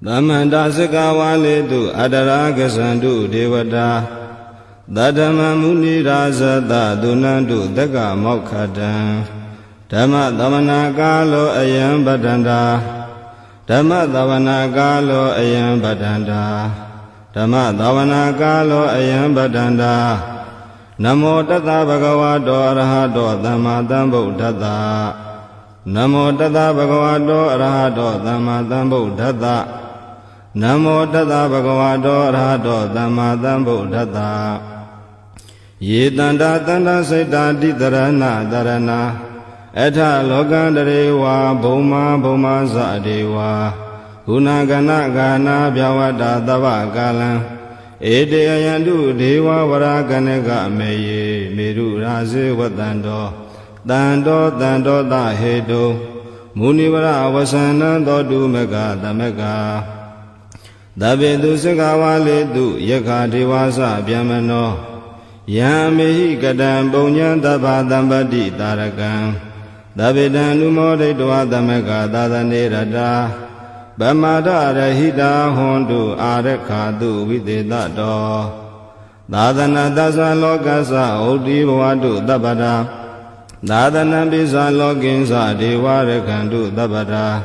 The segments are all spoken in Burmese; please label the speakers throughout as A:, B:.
A: Damanda Sikawali tu Adaraga Sandu Devada Dadama Muni Razada Dunandu Daga Mokkada Dhamma Davana Galo Ayam Badanda Dhamma Davana Galo Ayam Badanda Dhamma Davana Galo Ayam Badanda Namo Tata Bhagavato Arahato Dhamma Sambuddhassa Namo Tata Bhagavato Arahato Dhamma Sambuddhassa Namo Tata Bhagavato Arahato Dhamma Sambuddhassa Ye Tanda Tanda Saita Ditarana Dharana Etha Lokandarewa Bhoma Bhoma Sadewa Gunagana Gana Bhyavata Tava Kalam Ede Ayandu Deva Varaganega Meye Meru Rase Vatando Dando Dando Dahedo Munivara Vasana Dodu Mega Damega Dabedu Sikawali du Yaka Devasa Byamano Yamehi Kadam Bonyan Daba Dambadi Tarakan Dabedan Lumode Dua Damega Dadane Rada Bamada Rahida Hondu Arekadu Videda Do Dadana Dasa Lokasa Odi Wadu Dabada Dadana Bisa Loginsa Dewarekandu Dabada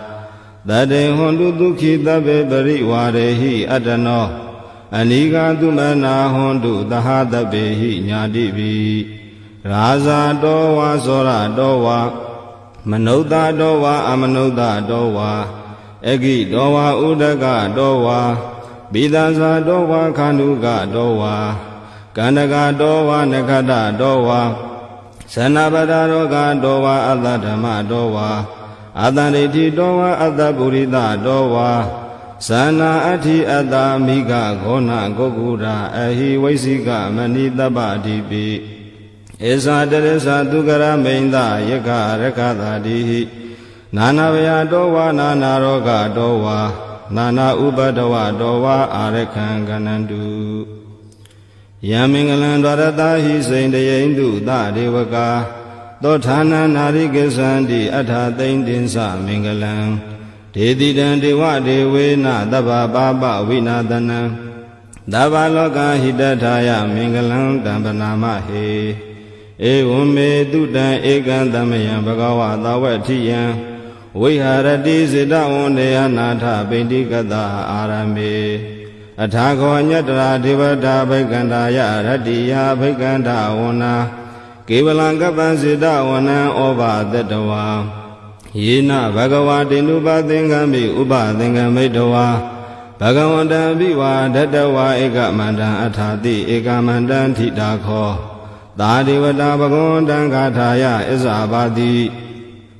A: Dade Hondu Dukhi Dabe Bari Warehi Adano Aniga Dumana Hondu Dahadabehi Nyadibi Raza Dowa Sora Dowa Manoda Dowa Amanoda Dowa Egi Dowa Udaga Dowa Bidasa Dowa Kanuga Dowa Kandaga Dowa Nekada Dowa Sanabada Roga Dowa Adadama Dowa Adaniti Dowa Adaburida Dowa Sana Ati Adamiga Gona Gogura Ahi Vaisika Manidaba Dibi Esa Teresa Dugara Meinda Yaka Rekada Dihi Nana Vaya Dowa Nana Roga Dowa Nana Ubadawa Dowa Arekan Ganandu Yamingalan Dwaratahi Saindayendu Da Devaka Dotana Narigasandi Atha Daindinsa Mingalam Dedidan Dewa Devena Daba Baba Vinadana Daba Loka Hidataya Mingalam Dambanama He Evume Dudan Ekandamayan Bhagava Dawatiyan Viharati Siddha Undeya Natha Bindikata Arame Athako Nyatra Devata Bhaikandaya Ratiya Bhaikanda Una Kevalangapa Siddha Una Oba Datawa Yena Bhagavati Nupathingami Upathingami Dawa Bhagavata Viva Datawa Ekamanda Athati Ekamanda Thidakho Dadevata Bhagavata Gathaya Isabati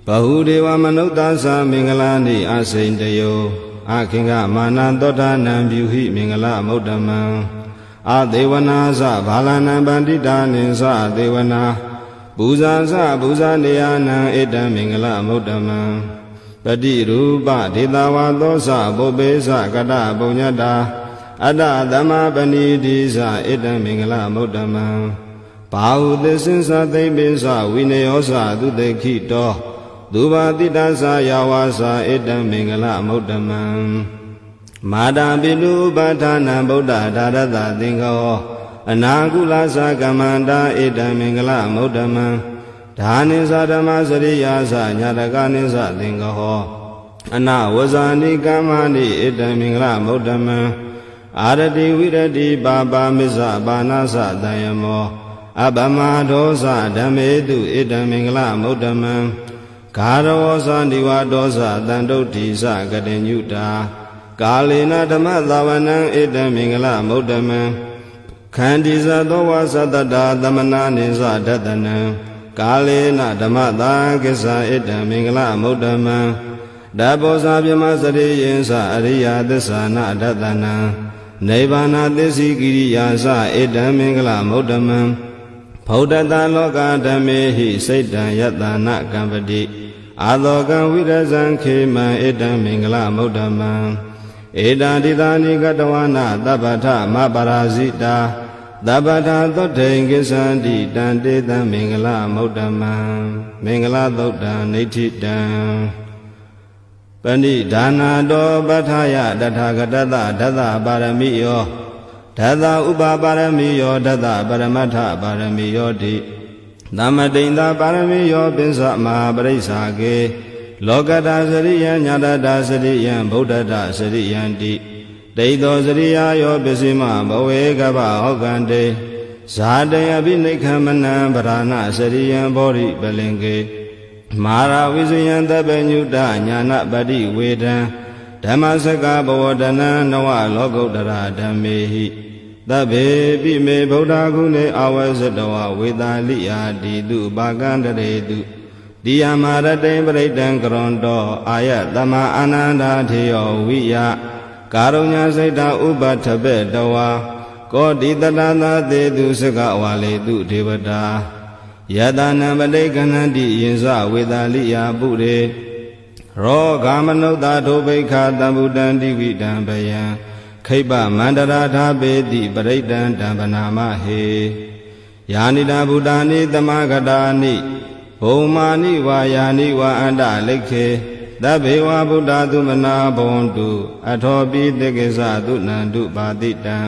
A: Bahudeva Manutasa Mingalani Asaintayo Akinga Manandota Nambyuhi Mingala Muddhamam Adevana Sa Bhalana Bandita Ninsa Devana Buza Sa Buza Niyana Eda Mingala Muddhamam Pati Rupa Ditawa Dosa Bobesa Kata Punyata Ada Dhamma Paniti Sa Eda Mingala Muddhamam Bahudesinsa Tebisa Vineyosa Dudekito Duba Titasa Yawasa Eda Mingala Muddhamam Mada Bidu Bhatana Buddha Darada Dingo Anagula Sakamanda Eda Mingala Muddhamam Dhanisa Dhammasariyasa Nyadaganisa Dingo Ana Vazani Kamani Eda Mingala Muddhamam Arati Virati Baba Misa Banasa Dayamo Abama Dosa Dhamedu Eda Mingala Muddhamam Karavosa Diva Dosa Dandotisa Gadenyuta Kalina Dhamma Dhavanam Eda Mingala Muddhamam Khandisa Dowa Satada Dhammana Nisa Dadanam Kalina Dhamma Dhagisa Eda Mingala Muddhamam Dabosa Bhyamasari Yinsa Ariya Dhisana Dadanam Nibbana Disi Kiriyasa Eda Mingala Muddhamam Bhaudata Loka Dhammehi Saita Yatana Kampati Adhokan Virazan Khema Eda Mingala Muddhamam Eda Didani Gatawana Dabata Maparazita Dabata Thote Gisanti Danteta Mingala Muddhamam Mingala Thotta Nithitam ဏိဒါနာတောပဋ္ဌာယတထာဂတတဒသပါရမိယောဒသဥပပါရမိယောဒသပရမတ္ထပါရမိယောတိသမတိန်သာပါရမိယောပိစ္ဆမဟာပရိစ္ဆာကေလောကတာစရိယံညာတတာစရိယံဗုဒ္ဓတာစရိယံတိဒိဋ္ဌောစရိယာယောပစ္စည်းမဘဝေကဗဟောကံတေဇာတေအဘိနိခမနံဗရဏစရိယံဘောရိပလင်ကေမာရဝိဇယံတပညုတညာနပတိဝေဒံဓမ္မစကဘဝတနံနဝလောကုတ္တရာဓမ္မေဟိသဗ္ဗေပိမေဗုဒ္ဓဂုဏေအဝဇတဝဝေတာလိယာတိတုပါကံတရေတုတိယမရတေပရိတံကရွန်တောအာယတမအာနန္ဒာထေယောဝိယကာရုညစိတ်တာဥပထပေတဝါကောတိတတသာသေတုစကဝါလေတုဒေဝတာယတနာပတိကဏ္ဍိယင်္စဝေတာလိယာပုရေရောဂမနုဿာဒုဗိခာတံဗုတံတိဝိတံဘယံခိပမန္တရာထာပေတိပရိတံတံပနာမဟေယာနိတာဗုဒာနိသမဂတာနိဘုံမာနိဝါယာနိဝါအန္တလိခေသဗ္ဗေဝဗုဒ္ဓသုမနာဘဝန္တုအထောပိတေကိသသုနန္တုပါတိတံ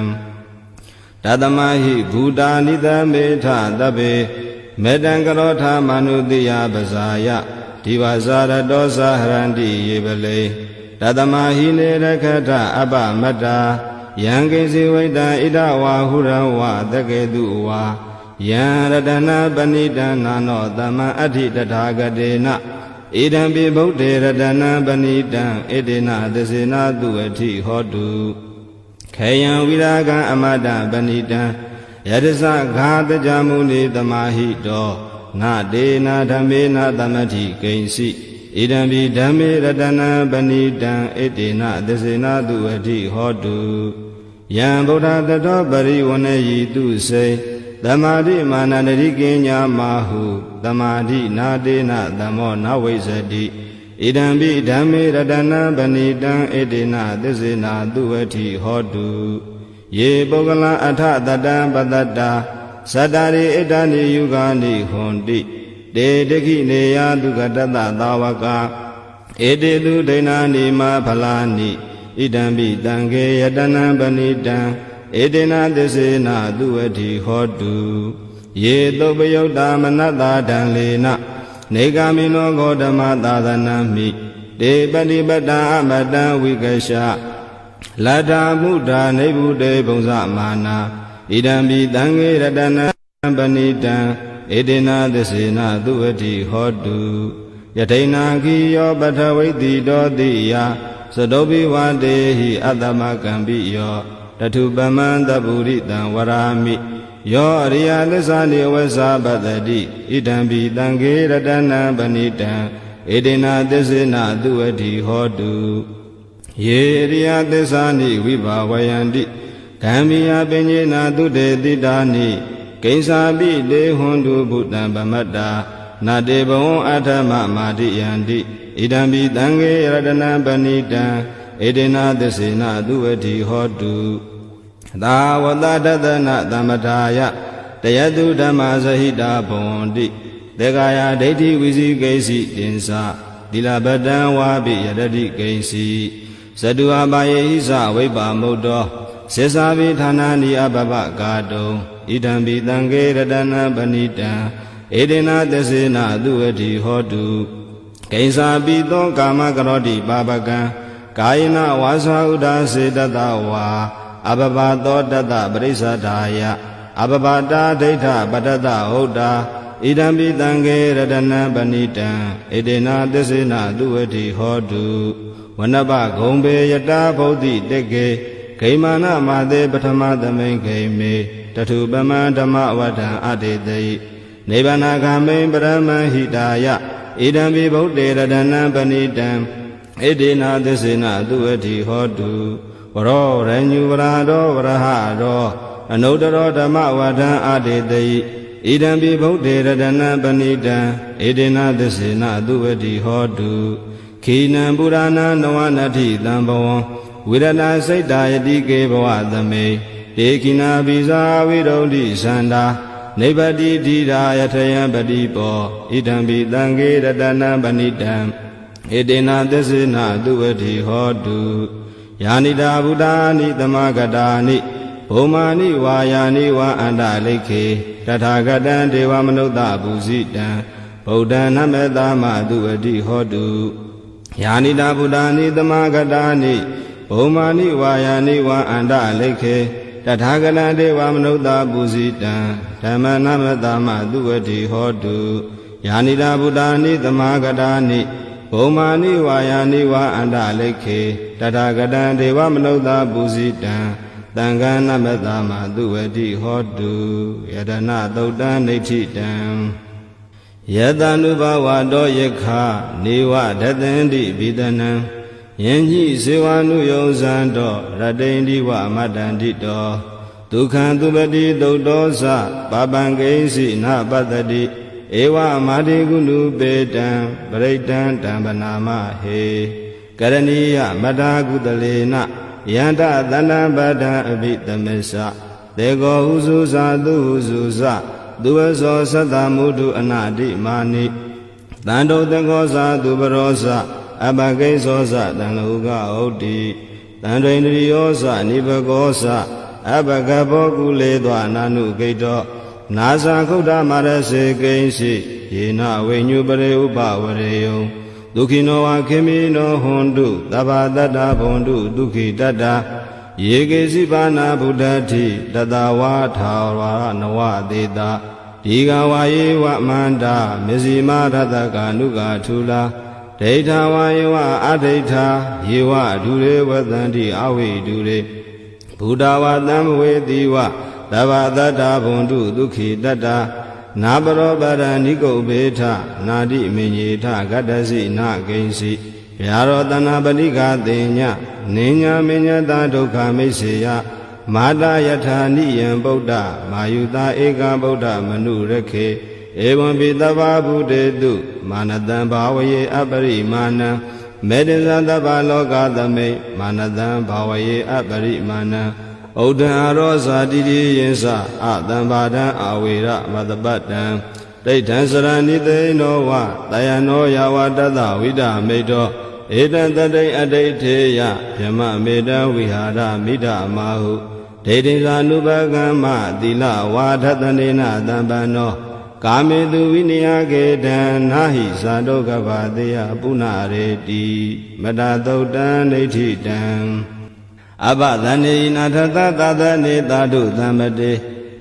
A: တသမဟိဘူတာနိသမေထသဗ္ဗေမေတံကရောထာမနုတိယပဇာယဒီဝဇာရတောသဟရန္တိယေပလေတသမဟိနေရခထအပမတ္တာယံကိစီဝိတံဣဒဝါဟုရဝသကေတုဝါယံရတနာပဏိတံနာနောသမံအဋ္ဌိတထာဂတေနဣဒံပိဗုဒ္ဓေရတနာပဏိတံဣတိနသစေနာတုအဋ္ဌိဟောတုခေယံဝိရာဂံအမတပဏိတံယတသဂါတကြမုနိသမာဟိတောနာဒေနာဓမ္မေနာသမတိကိဉ္စီဣဒံပိဓမ္မေရတနာပဏိတံဣတိနသစေနာတုအဋ္ဌိဟောတုယံဗုဒ္ဓတတောပရိဝဏယိတုစေသမာဓိမာနန္တိကိညာမဟုသမာဓိနာတေနသမောနဝိဇ္ဇတိဣဒံပိဓမ္မေရတနာပဏိတံဣတိနသစ္စေနာသူဝတိဟောတုယေပုဂ္ဂလအထတတံပတတ္တာသတ္တရိဣဒာနိယုဂာနိဟွန်တိတေတခိနေယတုကတတသာဝကဧတေတုဒိဏာနိမဖလာနိဣဒံပိတံခေယတနံပဏိတံဧတေနသစ္စေနာသူဝတိဟောတုယေသုပယုတ်တာမနတ္တာဒံလေနနေဂာမိနောဂေါတမသာသနံမိတေပတိပတ္တာအမတံဝိကရှလတ္ထာမုဒ္ဒာနေဗုတေဘုံဇမာနာဣဒံပိတံခေရတနံပဏိတံဧတေနသစ္စေနာသူဝတိဟောတုယထိနာခိယောပထဝိတိတောတိယသတောပိဝတေဟိအတ္တမကံပိယောတထုပမံတပုရိတံဝရာမိယောအရိယသစ္စာနိဝဇ္ဇပတ္တိဣဒံပိတံခေရတနံပဏိတံဧတေနသစ္စေနာသူဝတိဟောတုယေရိယသစ္စာနိဝိဘာဝယန္တိဂံမိယပညေနာတုတေတိတာနိကိဉ္စာပိတေဟွန်တုဘုတ္တံပမတ္တာနာတေဘဝံအထမမာတိယန္တိဣဒံပိတံခေရတနံပဏိတံဧတေနသစ္စေနာသူဝတိဟောတုသာဝတတတနာသမထာယတယတုဓမ္မဇဟိတာဘဝန္တိသေကာယဒိဋ္ဌိဝိဇိကိစီတင်္စာသီလပတံဝါပိယတတိကိဉ္စီဇတုအပါယေဟိသဝိပ္ပါမုတ်တောစေစာပိဌာနာနိအပပကာတုံဣဒံပိတံခေရတနံပဏိတံဧတေနသစ္စေနာသူဝတိဟောတုကိဉ္စာပိသောကာမကရောတိပါပကံကာယနာဝါစာဥဒ္ဒါစေတတဝါအပပသောတတပရိစ္ဆဒာယအပပတာဒိဋ္ဌပတတဟုတ်တာဣဒံပိတံခေရတနံပဏိတံဧတေနသစ္စေနာသူဝတိဟောတုဝနပဂုံပေယတာဗုဒ္ဓိတေကေဂိမာနမာသေပထမသမိန်ဂိမေတထုပမံဓမ္မဝတ္ထံအတေတိနိဗ္ဗာနဂမိန်ပရမဟိတာယဣဒံပိဗုဒ္ဓေရတနံပဏိတံဣတိနာသစ္စေနာသူဝတိဟောတုဝရောရညုဝရာရောဝရဟရောအနုတ္တရောဓမ္မဝတ္ထံအတေတိဣဒံပိဗုဒ္ဓေရတနံပဏိတံဣတိနာသစ္စေနာသူဝတိဟောတုခိနံပုရာဏနဝနတ္ထိတံဘဝံဝိရဏစိတ်တာယတိကေဘဝသမေတေခိနာပိဇာဝိရုဒ္ဓိသန္တာနိဗ္ဗတိဓိရာယထယံပတိပောဣဒံပိတံခေရတနံပဏိတံ ဧတေနသစ္စေနသူဝတိဟောတုယာနိတာဗုဒ္ဓာနိသမဂတာနိဘုံမာနိဝါယာနိဝါအန္တလိခေတထာဂတံဒေဝမနုဿပုဇိတံဗုဒ္ဓံနမေတ္တာမသူဝတိဟောတုယာနိတာဗုဒ္ဓာနိသမဂတာနိဘုံမာနိဝါယာနိဝါအန္တလိခေတထာဂတံဒေဝမနုဿပုဇိတံဓမ္မနမေတ္တာမသူဝတိဟောတုယာနိတာဗုဒ္ဓာနိသမဂတာနိဘုံမာနိဝါယာနိဝါအန္တလိခေတထာဂတံဒေဝမနုဿပုဇိတံသံဃာနမတ္တမသူဝတိဟောတုယတနာသုတ်တံနိဋ္ဌိတံယတ ानु ဘဝတောယခနေဝဒသန္တိဘိဒနံယင်ညိဇေဝ ानु ယုံဇံတောရတိန္ဒီဝမတ္တန္တိတောဒုက္ခံသူပတိသုတ်တောသပပံကိဉ္စီနပတ္တိဧဝမာတိကုဏုပေတံပရိတံတံပနာမဟေကရဏီယမတာကုတလေနယန္တသန္တပတ္တံအဘိတမေသသေကောဟုစုဇာသူဟုစုဇသူဝဇောသတ္တမုဒုအနာတိမာနိတန္တုတကောဇာသူပရောဇအပကိဇောဇတံလောကဩတိတန္တိန္ဒရိယောဇနိဘကောဇအပကဘောကုလေသောအနာနုဂိတောနာဇာခုဒ္ဓမာရစေကိဉ္စီယေနဝိညုပရိဥပဝရေယံဒုခိနောဝခေမိနောဟွန်တုသဗ္ဗတတ္တဘွန်တုဒုခိတတ္တယေကေစီပါဏဗုဒ္ဓတိတတဝါထာဝရနဝသေတာဒီဃဝါယေဝမန္တာမေဇိမာရတကာနုကာထူလာဒိဋ္ဌဝါယေဝအဒိဋ္ဌာယေဝဒုရေဝသန္တိအဝိဒုရေဘုဒ္ဓဝါသံဝေတိဝသဗ္ဗတတ္တဘွန်တုဒုခိတတ္တနာပရောပရဏိကုတ်ဘေထနာတိမေညေထဂတ္တစီနာဂိဉ္စီဗျာရောတနာပတိကာတေညနိညာမေညတာဒုက္ခမိတ်စေယမာတာယထာနိယံဗုဒ္ဓမာယုတာဧကဗုဒ္ဓမနုရခေဧဝံပိတဗ္ဗဗုတေတုမာနတံဘာဝယေအပရိမာဏံမေတ္တဇတဗ္ဗလောကသမိတ်မာနတံဘာဝယေအပရိမာဏံဩဒံအရောဇာတိတိယင်္စအတံဘာဒံအာဝေရမတပတ္တံဒိဋ္ဌံစရဏိသေနောဝတယနောယဝတတဝိဒမေတောဧတံတတိအဋိဋ္ဌေယဗြမမေတံဝိဟာရမိဒမာဟုဒိဋ္ဌိသာနုပကမ္မသီလဝါဒတနေနတံပန္နောကာမေတုဝိနယကေတံနာဟိဇာတောကဗတေယပုဏ္ဏရေတိမတသုတ်တံဒိဋ္ဌိတံအဘသန္နေနာထသသသနေသာဓုသံမတေ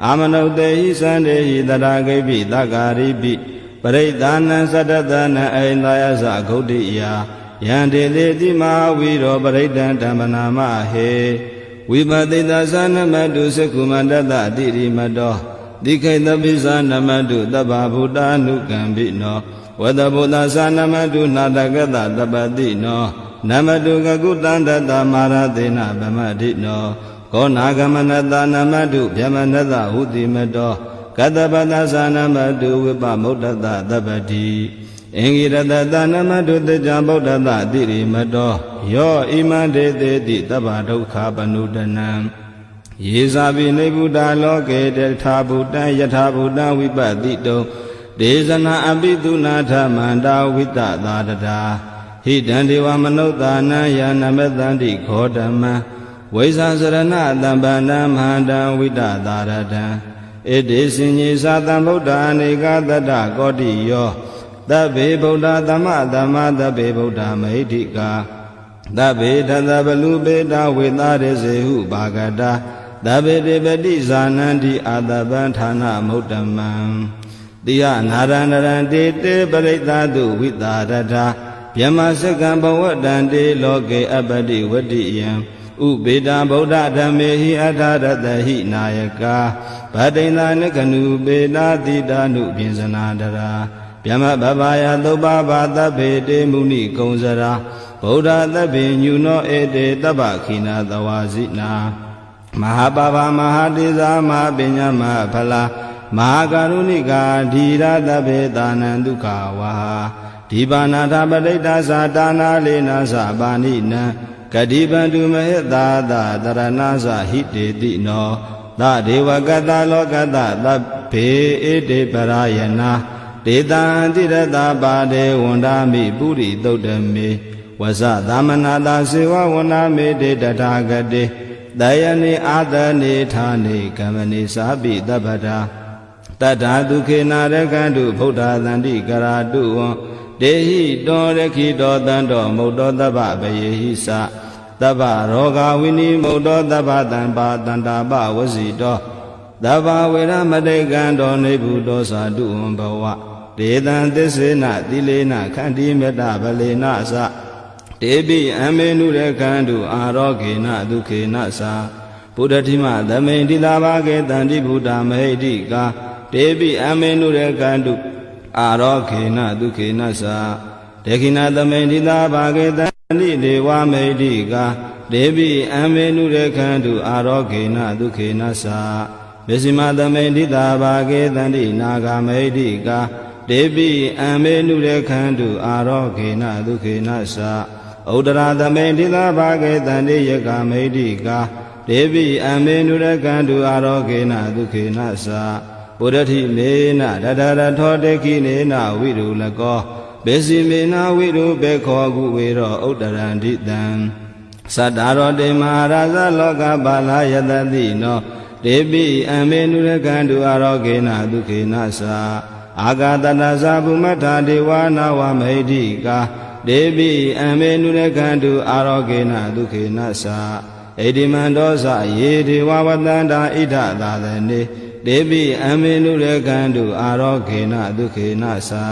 A: အာမနုတေဟိသန္တေဟိတရာဂိပိသက္ကာရိပိပရိဒာနံသတ္တသနံအိန္ဒယသဂုဋ္ဌိယာယန္တေတိတိမဝိရောပရိဒံဓမ္မနာမဟေဝိပတိတသနမတုသက္ကုမန္တတတိရိမတောတိခိတပိသနမတုသဗ္ဗဗုဒ္ဓ ानु ကံပိနောဝတဗုဒ္ဓသနမတုနာတကတတပတိနောနမတုကကုတန္တတမာရသေနဗမတိနောကောနာဂမနတနမတုဗျမနတဟုတိမတောကတပတသနမတုဝိပမုဒ္ဒတသဗ္ဗတိအင်္ဂိရတတနမတုတေဇံဗုဒ္ဓတတိရိမတောယောဣမံဒေတေတိတဗ္ဗဒုက္ခပနုတနံယေဇာပိနိဗ္ဗုဒ္ဓလောကေတထာဗုတံယထာဗုတံဝိပတိတုံဒေဇနာအပိသုနာထမန္တာဝိတသာတတာဟိတံဒေဝမနုဿာနံယာနမတန္တိခောဓမ္မံဝိဇာစရဏတံပန္နမန္တံဝိတသာရတံဣတိစင်ကြီးသာတံဗုဒ္ဓအနေကတတ္တကောတိယောသဗ္ဗေဗုဒ္ဓသမ္မာသမ္မာသဗ္ဗေဗုဒ္ဓမဟိဋ္ဌိကာသဗ္ဗေထသဗလူပေတဝေသာရစေဟုဘာဂတာသဗ္ဗေတေပတိဇာနန္တိအာတပံဌာနမုဒ္ဓမံတိယနာရဏရံတေတေပရိသတုဝိတာရတာဗျမစကံဘဝတံတေလောကေအပတိဝတ္တိယံဥပေတံဗုဒ္ဓဓမ္မေဟိအထာရတဟိနာယကာဗတိန္ဒနကနုပေတာတိတာနုပြင်စနာတရာဗျမဘဗာယသုပ္ပဘာသဗ္ဗေတေမုနိကုံစရာဗုဒ္ဓသဗ္ဗေညုနောဧတေတဗ္ဗခိနာသဝါစိနာမဟာပါပမဟာတိဇာမဟာပညာမဟာဖလာမဟာကရုဏိကာဓီရသဗ္ဗေတာနံဒုက္ခဝါဒီပါဏာထပဋိတ္တသာတာနာလေနာသပါဏိနံကတိပန္တုမဟိတာသတရဏသဟိတေတိနောသဒေဝကတလောကတသဗ္ဗေဧတေပရာယနာ ဒေတံတိရတပါဒေဝန္ဒာမိပုရိသုတ်တမေဝဇသမနာတာစေဝဝန္ဒာမေတေတထာဂတေတယနိအာတနိဌာနိကမ္မနိစာပိတပ္ပတာတတ္ထာဒုခေနာရကန္တုဗုဒ္ဓသန္တိကရာတုဝံဒေဟိတောရခိတောတန္တောမုတ်တောတပ္ပပယေဟိသတပ္ပရောဂဝိနိမုတ်တောတပ္ပတံပါတန္တာပဝစီတောတပ္ပဝေရမတေကံတောနေဗုတောသာတုဝံဘဝဒေတံသစ္စေနသီလေနခန္တိမေတ္တဗလေနသတေပိအမေနုရကန္တုအာရောဂေနဒုခေနသာဘုဒ္ဓတိမသမိန်တိလာဘာကေတန္တိဘုဒ္ဓမဟိတိကာတေပိအမေနုရကန္တုအာရောခေနဒုခေနသာဒေခိနသမိန်တိလာဘာကေတန္တိဒေဝမဟိတိကာတေပိအမေနုရကန္တုအာရောခေနဒုခေနသာမေဇိမသမိန်တိလာဘာကေတန္တိနာဂမဟိတိကာတေပိအမေနုရကန္တုအာရောခေနဒုခေနသာဥဒရာသမိန်တိလာဘာကေတန္တိယကမိတိကာဒေပိအမေနုရကန္တုအာရောဂေနဒုခေနသာပုရတိမေနတတရထောတေခိနေနဝိရုလကောဘေစီမေနဝိရုဘေခောကုဝေရောဥဒရန္တိတံသတ္တရောတေမဟာရာဇလောကပါလာယတတိနောဒေပိအမေနုရကန္တုအာရောဂေနဒုခေနသာအာဂတတသဗုမထာဒေဝနာဝမဟိတိကာဒေပိအမေနုရကန္တုအာရောဂေနဒုခေနသာဣတိမန္တောသယေဒေဝဝတန္တာဣဒသာသနေဒေပိအမေနုရကန္တုအာရောဂေနဒုခေနသာ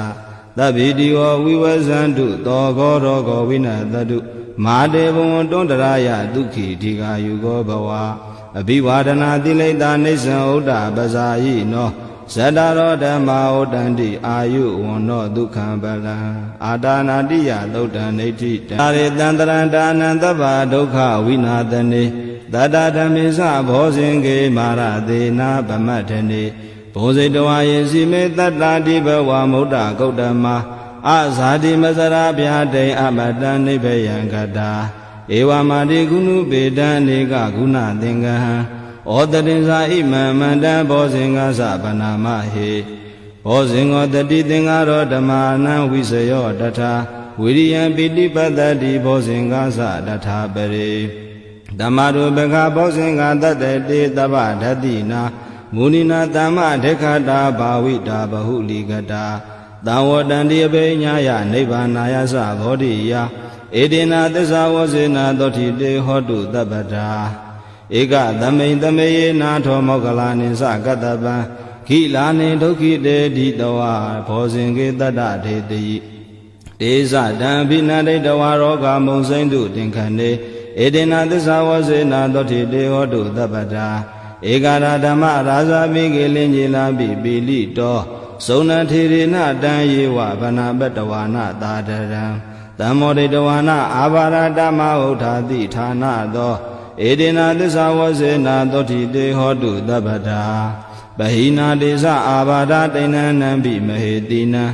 A: သဗ္ဗိတိဝဝိဝဇန္တုသောဂောရောဂောဝိနတတုမာတေဘဝံတွန္တရာယဒုက္ခိဒီဃာယုဂောဘဝအဘိဝါဒနာတိလိတာနိစ္စံဥဒ္ဒပဇာယိနောဇတရောဓမ္မာဩတန္တိအာယုဝန္နောဒုက္ခံပလံအာဒါနာတိယသုတ်တံနေတိတံရေတံတရန္တာနံသဗ္ဗဒုက္ခဝိနာတနေတတဓမ္မေသဘောဇင်ကေမာရသေနာဗမတ္ထနေဘောဇိတဝါယေစီမေတတ္တာတိဘဝမုဒ္ဒဂௌတမအဇာတိမစရာဗျာတိအမတံနိဗ္ဗယံကတာဧဝမာတိကုဏုပေတံနေကဂုဏသင်္ကဟံဩတတင်္စာဣမံမန္တဘောဇင်္ဂသဗနာမဟေဘောဇင်္ဂောတတိသင်္ဃရောဓမ္မာနံဝိစယောတထာဝိရိယံပိဋိပတ္တိဘောဇင်္ဂသတထာပရိဓမ္မရူပကဘောဇင်္ဂတတတေတဗ္ဗဓတ္တိနာမုနိနာတမ္မဒေခတာဘာဝိတာဘဟုလိကတာသံဝတန္တိအပိညာယနိဗ္ဗာနာယသဘောဓိယဧတေနာသစ္စာဝဇေနာသောတိတေဟောတုတပ္ပတာဧကသမိန်သမေယေနာထောမောကလာနိသကတ္တပံခိလာနိဒုက္ခိတေတိတဝါဘောဇင်ကေတတ္တဒေတိတေဇတံဘိနတိတဝါရောဂမုံစိမ့်တုတင်ခဏေဧတေနာသစ္စာဝဇေနာသောတိတေဟောတုတပ္ပတာဧကရာဓမ္မရာဇာပိကေလင်ကြီးလာပိပိလိတောသုဏထေရေနတံယေဝဗနာပတဝါနသာတရံတမောဒိတဝါနအာဘာရတမဟုထာတိဌာနသောဧတေနာသစ္စာဝဇေနာသောတိတေဟောတုတပ္ပတာပဟိနာတေသအာဘာဒတိဏနံပိမဟေတိနံ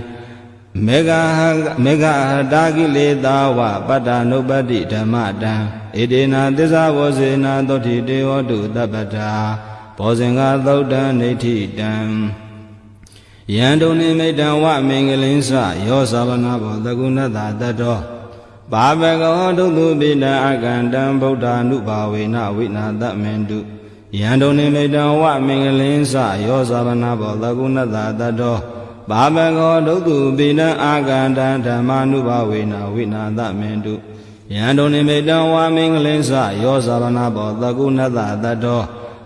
A: မေဃဟတာကိလေသာဝပတ္တနုပတ္တိဓမ္မတံဧတေနာသစ္စာဝဇေနာသောတိတေဟောတုတပ္ပတာဘောဇင်္ဂသုတ်တံနေဋ္ဌိတံယံတုန်နိမိတံဝမင်္ဂလင်းစယောသဗနာဘောသကုဏတတတောဘာဘဂဝတုတုပိတံအကန္တံဗုဒ္ဓ ानु ဘာဝေနဝိနာတမင်တုယံတုန်နိမိတံဝမင်္ဂလင်းစယောသဗနာဘောသကုဏတတတောဘာဘဂဝတုတုပိတံအကန္တံဓမ္မာနုဘာဝေနဝိနာတမင်တုယံတုန်နိမိတံဝမင်္ဂလင်းစယောသဗနာဘောသကုဏတတတော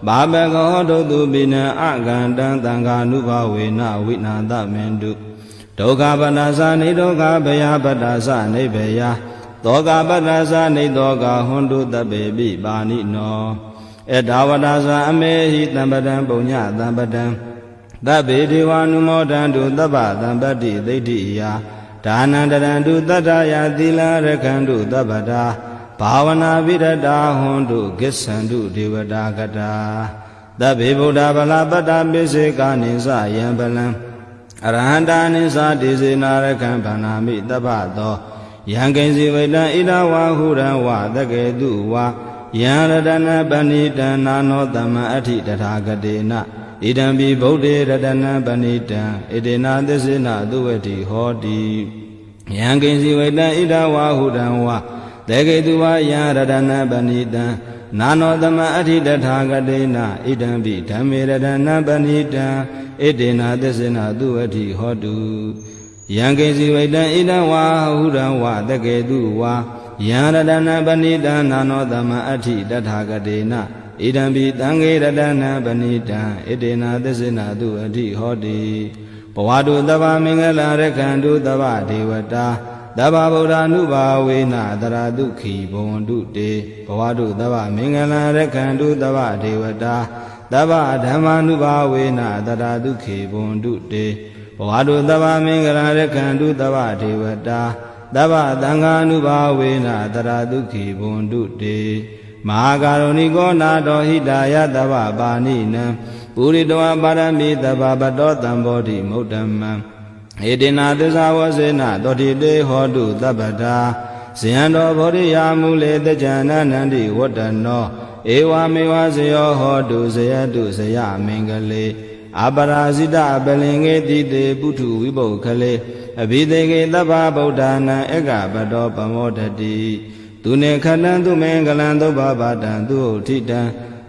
A: ဘာဘဂဝတုတုပိတံအကန္တံသံဃာနုဘာဝေနဝိနာတမင်တုဒုက္ခပတ္တသနိဒုက္ခဘယပတ္တသနိဗ္ဗယသောကပတ္တသနိသောကဟွန်တုတပေပိပါဏိနောဧတဝတ္တသအမေဟိတံပတံပုညတံပတံသဗ္ဗေဒေဝ ानु မောဒန္တုသဗ္ဗသံပတ္တိသိဋ္ဌိယဒါနံတရန္တုတတ္ထယသီလရခန္တုသဗ္ဗတာဘာဝနာပိရတာဟွန်တုကိစ္ဆန္တုဒေဝတာကတာသဗ္ဗေဗုဒ္ဓဗလာပတ္တပိစေကာနိသယံပလံအရဟန္တာနိသတိစေနာရခံဗန္နာမိတပ္ပသောယံကိဉ္စီဝိတံဣဒဝါဟုရံဝသကေတုဝါယံရတနပဏိတံနာနောတမ္မအဋ္ဌိတထာဂတေန ဣဒံပိဗုဒ္ဓေရတနံပဏိတံဣတေနာသစ္စေနသုဝတိဟောတိယံကိဉ္စီဝေတံဣဒဝါဟုတံဝါတေကေတုဝါယံရတနံပဏိတံနာနောသမအဋ္ဌိတထာဂတေနဣဒံပိဓမ္မေရတနံပဏိတံဣတေနာသစ္စေနသုဝတိဟောတုယံကိဉ္စီဝေတံဣဒဝါဟုတံဝါတေကေတုဝါယံရတနံပဏိတံနာနောသမအဋ္ဌိတထာဂတေနဣဒံပိသံဃေရတနံပဏိတံဣတေနာသစ္စေနသုဝတိဟောတိဘဝတုသဗ္ဗမင်္ဂလာရခန္တုသဗ္ဗဒေဝတာသဗ္ဗဗုဒ္ဓ ानु ဘာဝေနတရာဒုခိဘဝန္တုတေဘဝတုသဗ္ဗမင်္ဂလာရခန္တုသဗ္ဗဒေဝတာသဗ္ဗဓမ္မာနုဘာဝေနတရာဒုခိဘဝန္တုတေဘဝတုသဗ္ဗမင်္ဂလာရခန္တုသဗ္ဗဒေဝတာသဗ္ဗသံဃာနုဘာဝေနတရာဒုခိဘဝန္တုတေမဟာကာရုဏိကောနာတောဟိတာယသဗ္ဗပါဏိနံပုရိတဝပါရမိသဗ္ဗပတောတံဘောဓိမုဒ္ဓမံဧတေနာသစ္စာဝစေနတောတိတေဟောတုသဗ္ဗတာဇယံတော်ဘောဓိယာမူလေတကြနန္တန္တိဝတ္တနောဧဝမေဝဇယောဟောတုဇယတုဇယမင်္ဂလေအပရာဇိတပလင်္ကေတိတေပုထုဝိပုခလေအဘိသေကေသဗ္ဗဗုဒ္ဓနာဧကပတောပမောဒတိသူနေခတံသူမင်္ဂလံသုဘဗတံသူဥထိတံ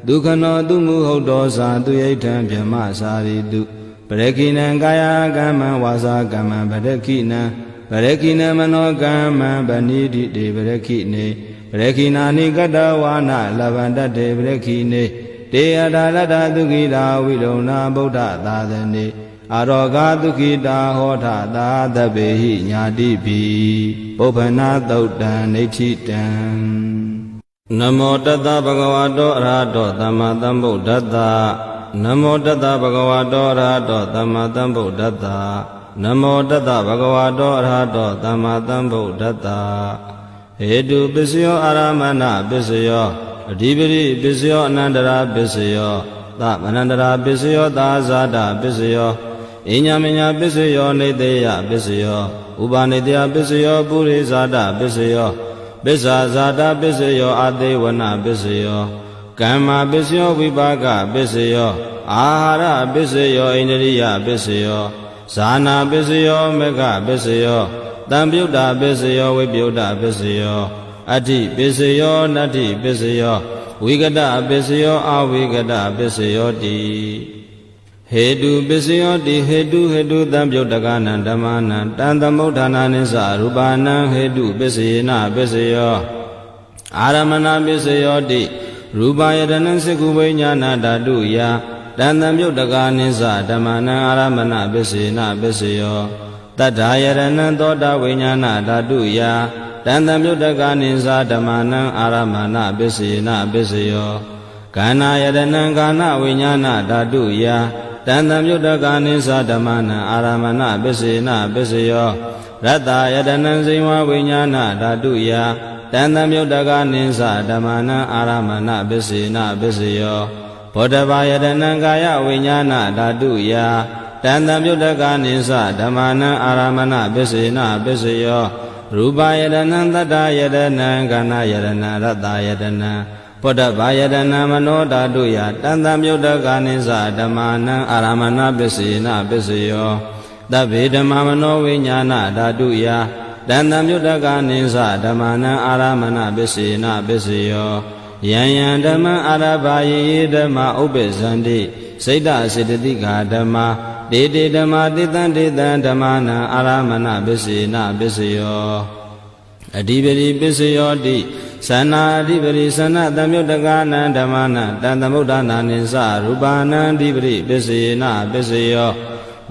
A: ဒုက္ခနောသူမုဟုတ်တော်စာသူယိဋ္ဌံဗြဟ္မစာရိတုပရခိနံကာယကမ္မံဝါစာကမ္မံပရခိနံပရခိနံမနောကမ္မံဗဏိတိတေပရခိနေပရခိနာနိကတဝါနလဗန္တတေပရခိနေတေယထာလတ္တသုခိတာဝိလုံနာဗုဒ္ဓသာသနေအာရောဂသုခိတာဟောထသာသဗ္ဗေဟိညာတိပိပုပ္ပနာသုတ်တံနေဋ္ဌိတံနမောတတ္တဗဂဝတောအရဟတောသမ္မာသမ္ဗုဒ္ဓတ္တနမောတတ္တဗဂဝတောအရဟတောသမ္မာသမ္ဗုဒ္ဓတ္တနမောတတ္တဗဂဝတောအရဟတောသမ္မာသမ္ဗုဒ္ဓတ္တဟေတုပစ္စယောအာရမဏပစ္စယောအဓိပတိပစ္စယောအနန္တရာပစ္စယောသမနန္တရာပစ္စယောသာဇာတပစ္စယောအညမညာပစ္စယောနေတေယပစ္စယောဥပနေတေယပစ္စယောပုရိဇာတပစ္စယောပစ္ဆာဇာတပစ္စယောအသေးဝနပစ္စယောကမ္မပစ္စယောဝိပါကပစ္စယောအာဟာရပစ္စယောဣန္ဒရိယပစ္စယောဇာနာပစ္စယောမေဃပစ္စယောတံပြုတ်တာပစ္စယောဝိပြုတ်တာပစ္စယောအဋ္ဌိပစ္စယောနတ္ထိပစ္စယောဝိကတပစ္စယောအဝိကတပစ္စယောတိဟေတုပစ္စယောတိဟေတုတံပြုတ်တကနံဓမ္မနံတံသမုဋ္ဌာနာနိသရူပနံဟေတုပစ္စယေနပစ္စယောအာရမဏပစ္စယောတိရူပယတနံစေကုဝိညာဏဓာတုယတံသမုဋ္ဌကနိသဓမ္မနံအာရမဏပစ္စယေနပစ္စယောတတ္ထာယရဏံသောတာဝိညာဏဓာတုယတံသမုဋ္ဌကနိသဓမ္မနံအာရမဏပစ္စယေနပစ္စယောကာဏယရဏံကာဏဝိညာဏဓာတုယတံသမုဋ္ဌကနိသဓမ္မနံအာရမဏပစ္စယေနပစ္စယောရတ္တယတနံဇိဝဝိညာဏဓာတုယတံသမုဋ္ဌကနိသဓမ္မနံအာရမဏပစ္စယေနပစ္စယောဘောဓဘာယတနံကာယဝိညာဏဓာတုယတံသမုဋ္ဌကနိသဓမ္မနံအာရမဏပစ္စယေနပစ္စယောရူပယတနံတတ္တယတနံကာဏယတနံရတ္တယတနံဘောဓဘာယတနံမနောဓာတုယတံသမုဋ္ဌကနိသဓမ္မနံအာရမဏပစ္စယေနပစ္စယောသဗ္ဗေဓမ္မမနောဝိညာဏဓာတုယတံသမုဋ္ဌကနိသဓမ္မနံအာရမဏပစ္စယေနပစ္စယောယံယံဓမ္မအာရဘာယေဓမ္မဥပ္ပဇန္တိစိတ်တစေတသိကာဓမ္မတေတေဓမ္မတေတံဓမ္မနံအာရမဏပစ္စယေနပစ္စယောအဓိပတိပစ္စယောတိသနာအဓိပတိသနသမုဋ္ဌကနံဓမ္မနံတံသမုဋ္ဌာနာနိသရူပနံအဓိပတိပစ္စယေနပစ္စယော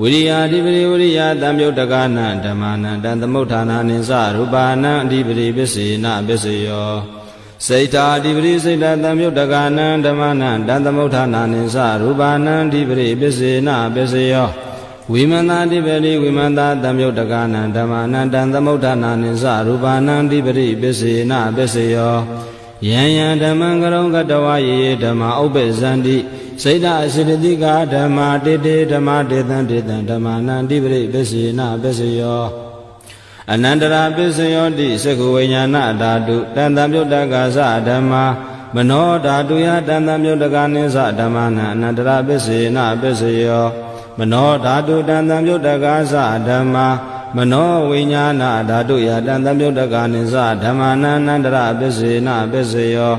A: ဝိရိယာအဓိပတိဝိရိယသမုဋ္ဌကနံဓမ္မနံတံသမုဋ္ဌာနာနိသရူပနံအဓိပတိပစ္စယေနပစ္စယောစိတ်တာအဓိပတိစိတ်တသမုဋ္ဌကနံဓမ္မနံတံသမုဋ္ဌာနာနိသရူပနံအဓိပတိပစ္စယေနပစ္စယောဝိမန္တာအဓိပတိဝိမန္တာသမုဋ္ဌကနံဓမ္မနံတံသမုဋ္ဌာနာနိသရူပနံအဓိပတိပစ္စယေနပစ္စယောယံယံဓမ္မံကရုံကတဝယေဓမ္မဥပ္ပဇန္တိစိတ်တအစေတသိကာဓမ္မတေတေဓမ္မတေတံဓမ္မနံအဓိပတိပစ္စယေနပစ္စယောအနန္တရာပစ္စယောတိသက္ခဝိညာဏဓာတုတံသမုဋ္ဌကသဓမ္မာ မနောဓာတုယတန္တမြုတ္တကနိသဓမ္မနာအနန္တရပစ္စေနပစ္စယောမနောဓာတုတန္တမြုတ္တကာသဓမ္မာမနောဝိညာဏဓာတုယတန္တမြုတ္တကနိသဓမ္မနာအနန္တရပစ္စေနပစ္စယော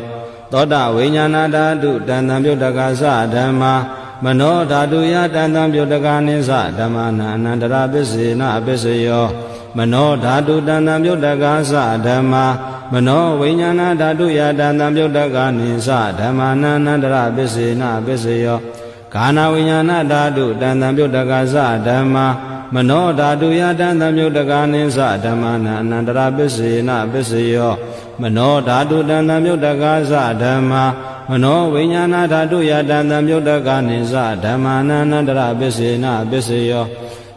A: သောတဝိညာဏဓာတုတန္တမြုတ္တကာသဓမ္မာမနောဓာတုယတန္တမြုတ္တကနိသဓမ္မနာအနန္တရပစ္စေနပစ္စယောမနောဓာတုတန္တမြုတ္တကာသဓမ္မာမနောဝိညာဏဓာတုယတန္တမြုတ္တကနိသဓမ္မနာအနန္တရပစ္စေနပစ္စယောခန္ဓာဝိညာဏဓာတုတန္တမြုတ္တကာသဓမ္မာမနောဓာတုယတန္တမြုတ္တကနိသဓမ္မနာအနန္တရပစ္စေနပစ္စယောမနောဓာတုတန္တမြုတ္တကာသဓမ္မာမနောဝိညာဏဓာတုယတန္တမြုတ္တကနိသဓမ္မနာအနန္တရပစ္စေနပစ္စယော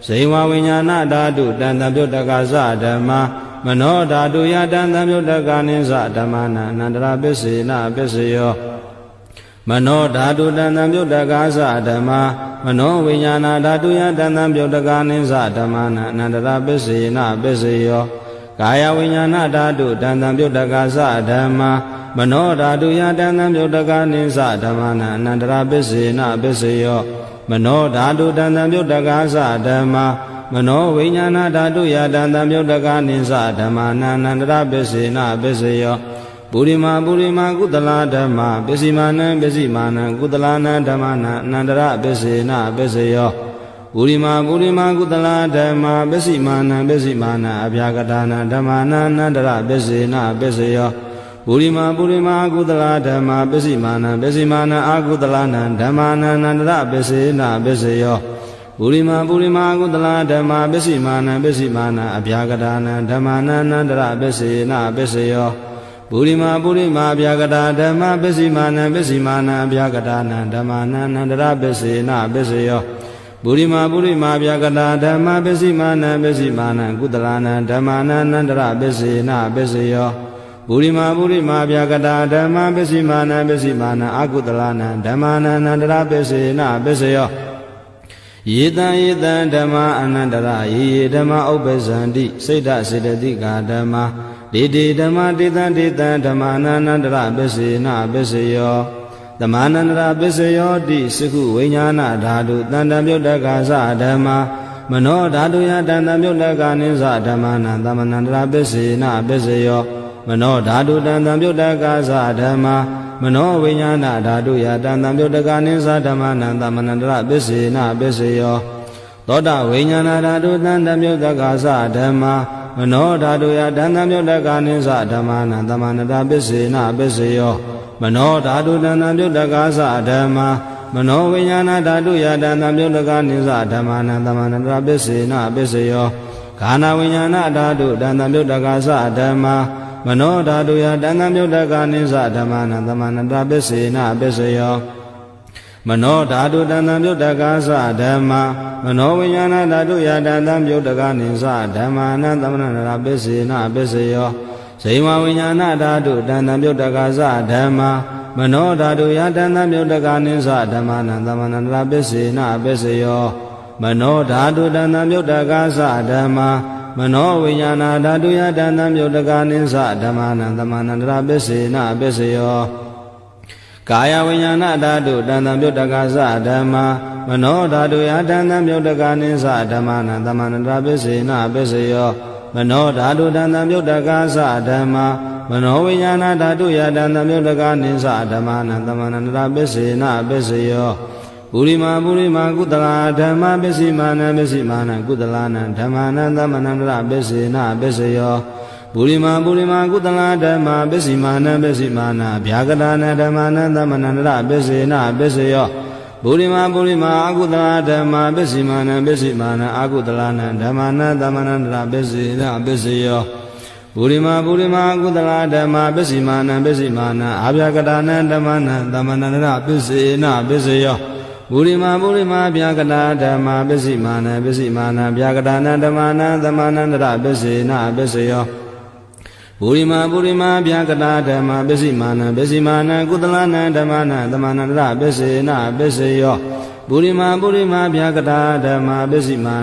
A: ဇိဝဝိညာဏဓာတုတန္တမြုတ္တကာသဓမ္မာမနောဓာတုယတန္တမြုတ္တကနိသဓမ္မနာအနန္တရပစ္စေနပစ္စယောမနောဓာတုတန္တမြုတ္တကာသဓမ္မာမနောဝိညာဏဓာတုယတန္တမြုတ္တကနိသဓမ္မနာအနန္တရပစ္စေနပစ္စယောကာယဝိညာဏဓာတုတန္တမြုတ္တကာသဓမ္မာမနောဓာတုယတန္တမြုတ္တကနိသဓမ္မနာအနန္တရပစ္စေနပစ္စယောမနောဓာတုတန္တမြုတ္တကာသဓမ္မာမနောဝိညာဏဓာတုယတန္တမြုတ္တကနိသဓမ္မနာအနန္တရပစ္စေနပစ္စယောပုရိမာကုသလဓမ္မာပစ္စည်းမာနံပစ္စည်းမာနံကုသလနာဓမ္မနာအနန္တရပစ္စေနပစ္စယောပုရိမာကုသလဓမ္မာပစ္စည်းမာနံပစ္စည်းမာနံအဗျာကတာနာဓမ္မာနာအနန္တရပစ္စေနပစ္စယောပုရိမာကုသလဓမ္မာပစ္စည်းမာနံပစ္စည်းမာနံအာကုသလနာဓမ္မာနာအနန္တရပစ္စေနပစ္စယောပုရိမာကုသလဓမ္မာပစ္စည်းမာနံပစ္စည်းမာနံအဗျာကတာနာဓမ္မာနာအနန္တရပစ္စေနပစ္စယောပုရိမာဗျာကတာဓမ္မပစ္စည်းမာနံပစ္စည်းမာနံဗျာကတာနံဓမ္မာနံအနန္တရပစ္စေနပစ္စယောပုရိမာဗျာကတာဓမ္မပစ္စည်းမာနံပစ္စည်းမာနံကုသလနံဓမ္မာနံအနန္တရပစ္စေနပစ္စယောပုရိမာဗျာကတာဓမ္မပစ္စည်းမာနံပစ္စည်းမာနံအကုသလနံဓမ္မာနံအနန္တရပစ္စေနပစ္စယောယေတံဓမ္မာအနန္တရယေဓမ္မာဥပ္ပဇန္တိစိတ်ဓစေတသိကာဓမ္မာဒေဓမ္မာဒေတံဓမ္မာနန္တရပစ္စေနပစ္စယောဓမ္မာနန္တရပစ္စယောတိစကုဝိညာဏဓာတုတန္တမြုတ္တကာသဓမ္မာမနောဓာတုယတန္တမြုတ္တကနိသဓမ္မာနံသမနန္တရပစ္စေနပစ္စယောမနောဓာတုတန္တမြုတ္တကာသဓမ္မာမနောဝိညာဏဓာတုယတန္တမြုတ္တကနိသဓမ္မာနံသမနန္တရပစ္စေနပစ္စယောသောတဝိညာဏဓာတုတန္တမြုတ္တကာသဓမ္မာမနောဓာတုယတန္တမြုတ္တကနိသဓမ္မာနံသမန္တရပစ္စေနပစ္စယောမနောဓာတုတန္တမြုတ္တကာသဓမ္မာမနောဝိညာဏဓာတုယတန္တမြုတ္တကနိသဓမ္မာနံသမန္တရပစ္စေနပစ္စယောခန္ဓာဝိညာဏဓာတုတန္တမြုတ္တကာသဓမ္မာမနောဓာတုယတန္တမြုတ္တကနိသဓမ္မာနံသမန္တရပစ္စေနပစ္စယောမနောဓာတုတန္တမြုတ္တကာသဓမ္မာမနောဝိညာဏဓာတုယတန္တမြုတ္တကနိသဓမ္မာနံသမန္တရပစ္စေနပစ္စယောဇိဝဝိညာဏဓာတုတန္တမြုတ္တကာသဓမ္မာမနောဓာတုယတန္တမြုတ္တကနိသဓမ္မာနံသမန္တရပစ္စေနပစ္စယောမနောဓာတုတန္တမြုတ္တကာသဓမ္မာမနောဝိညာဏဓာတုယတန္တမြုတ္တကနိသဓမ္မာနံသမန္တရပစ္စေနပစ္စယောကာယဝိညာဏဓာတုတန္တမြုတ္တကာသဓမ္မာမနောဓာတုယတန္တမြုတ္တကနိသဓမ္မာနံသမန္တရပစ္စေနပစ္စယောမနောဓာတုတန္တမြုတ္တကာသဓမ္မာမနောဝိညာဏဓာတုယတန္တမြုတ္တကနိသဓမ္မာနံသမန္တရပစ္စေနပစ္စယောပုရိမာကုသလဓမ္မပစ္စည်းမာနံပစ္စည်းမာနံကုသလနံဓမ္မာနံသမန္တရပစ္စေနပစ္စယောပုရိမာကုသလဓမ္မပစ္စည်းမာနံပစ္စည်းမာနံဗျာကတာနံဓမ္မာနံသမန္တရပစ္စေနပစ္စယောပုရိမာအကုသလဓမ္မပစ္စည်းမာနံပစ္စည်းမာနံအာကုသလနံဓမ္မာနံသမန္တရပစ္စေနပစ္စယောပုရိမာအကုသလဓမ္မပစ္စည်းမာနံပစ္စည်းမာနံအာဗျာကတာနံဓမ္မာနံသမန္တရပစ္စေနပစ္စယောပုရိမာဗျာကတာဓမ္မပစ္စည်းမာနံပစ္စည်းမာနံဗျာကတာနံဓမ္မာနံသမန္တရပစ္စေနပစ္စယောပုရိမာဗျာကတာဓမ္မပစ္စည်းမာနံပစ္စည်းမာနံကုသလနံဓမ္မာနံသမန္တရပစ္စေနပစ္စယောပုရိမာဗျာကတာဓမ္မပစ္စည်းမာ